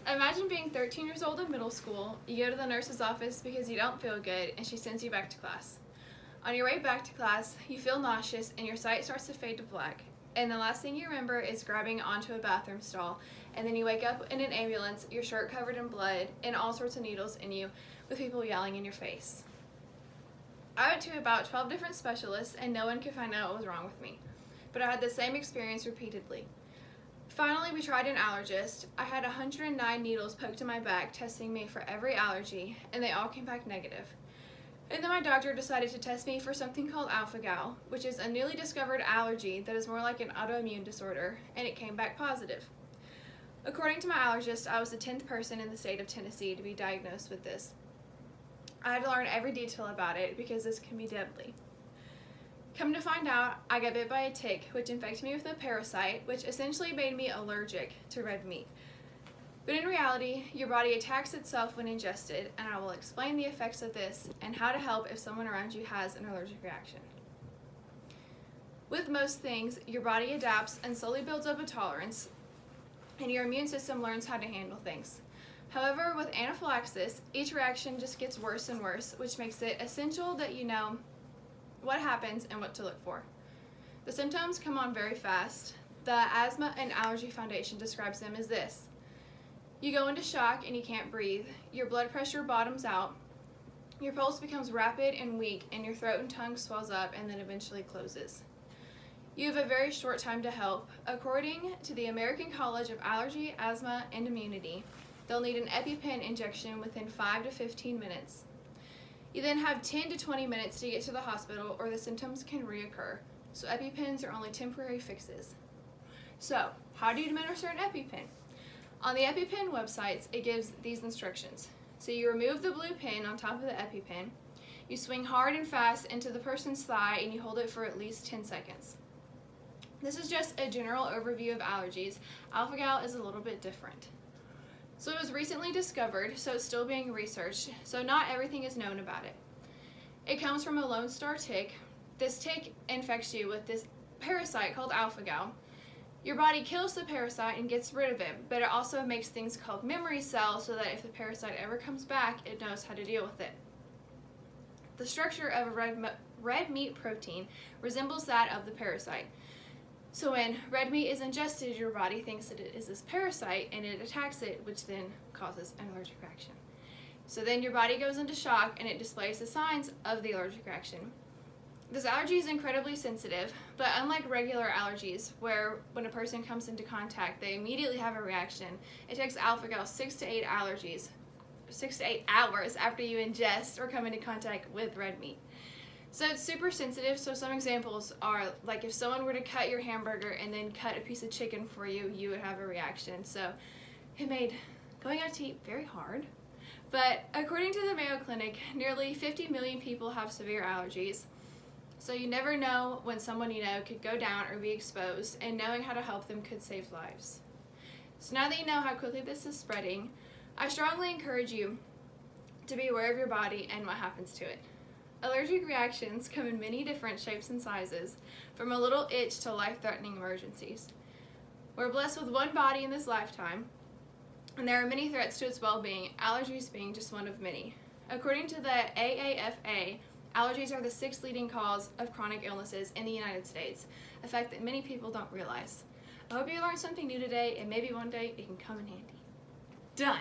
Imagine being 13 years old in middle school, you go to the nurse's office because you don't feel good, and she sends you back to class. On your way back to class, you feel nauseous and your sight starts to fade to black. And the last thing you remember is grabbing onto a bathroom stall, and then you wake up in an ambulance, your shirt covered in blood, and all sorts of needles in you, with people yelling in your face. I went to about 12 different specialists, and no one could find out what was wrong with me. But I had the same experience repeatedly. Finally, we tried an allergist. I had 109 needles poked in my back, testing me for every allergy, and they all came back negative. And then my doctor decided to test me for something called alpha-gal, which is a newly discovered allergy that is more like an autoimmune disorder, and it came back positive. According to my allergist, I was the 10th person in the state of Tennessee to be diagnosed with this. I had to learn every detail about it because this can be deadly. Come to find out, I got bit by a tick, which infected me with a parasite, which essentially made me allergic to red meat. But in reality, your body attacks itself when ingested, and I will explain the effects of this and how to help if someone around you has an allergic reaction. With most things, your body adapts and slowly builds up a tolerance, and your immune system learns how to handle things. However, with anaphylaxis, each reaction just gets worse and worse, which makes it essential that you know what happens and what to look for. The symptoms come on very fast. The Asthma and Allergy Foundation describes them as this. You go into shock and you can't breathe. Your blood pressure bottoms out. Your pulse becomes rapid and weak, and your throat and tongue swells up and then eventually closes. You have a very short time to help. According to the American College of Allergy, Asthma, and Immunity, they'll need an EpiPen injection within 5 to 15 minutes. You then have 10 to 20 minutes to get to the hospital, or the symptoms can reoccur, so EpiPens are only temporary fixes. So, how do you administer an EpiPen? On the EpiPen websites, it gives these instructions. So you remove the blue pin on top of the EpiPen, you swing hard and fast into the person's thigh, and you hold it for at least 10 seconds. This is just a general overview of allergies. Alpha-gal is a little bit different. So it was recently discovered, so it's still being researched, so not everything is known about it. It comes from a Lone Star tick. This tick infects you with this parasite called alpha-gal. Your body kills the parasite and gets rid of it, but it also makes things called memory cells so that if the parasite ever comes back, it knows how to deal with it. The structure of a red meat protein resembles that of the parasite. So when red meat is ingested, your body thinks that it is this parasite and it attacks it, which then causes an allergic reaction. So then your body goes into shock and it displays the signs of the allergic reaction. This allergy is incredibly sensitive, but unlike regular allergies, where when a person comes into contact, they immediately have a reaction, it takes alpha-gal 6 to 8 hours after you ingest or come into contact with red meat. So it's super sensitive, so some examples are like if someone were to cut your hamburger and then cut a piece of chicken for you, you would have a reaction. So it made going out to eat very hard. But according to the Mayo Clinic, nearly 50 million people have severe allergies. So you never know when someone you know could go down or be exposed, and knowing how to help them could save lives. So now that you know how quickly this is spreading, I strongly encourage you to be aware of your body and what happens to it. Allergic reactions come in many different shapes and sizes, from a little itch to life-threatening emergencies. We're blessed with one body in this lifetime, and there are many threats to its well-being, allergies being just one of many. According to the AAFA, allergies are the 6th leading cause of chronic illnesses in the United States, a fact that many people don't realize. I hope you learned something new today, and maybe one day it can come in handy. Done!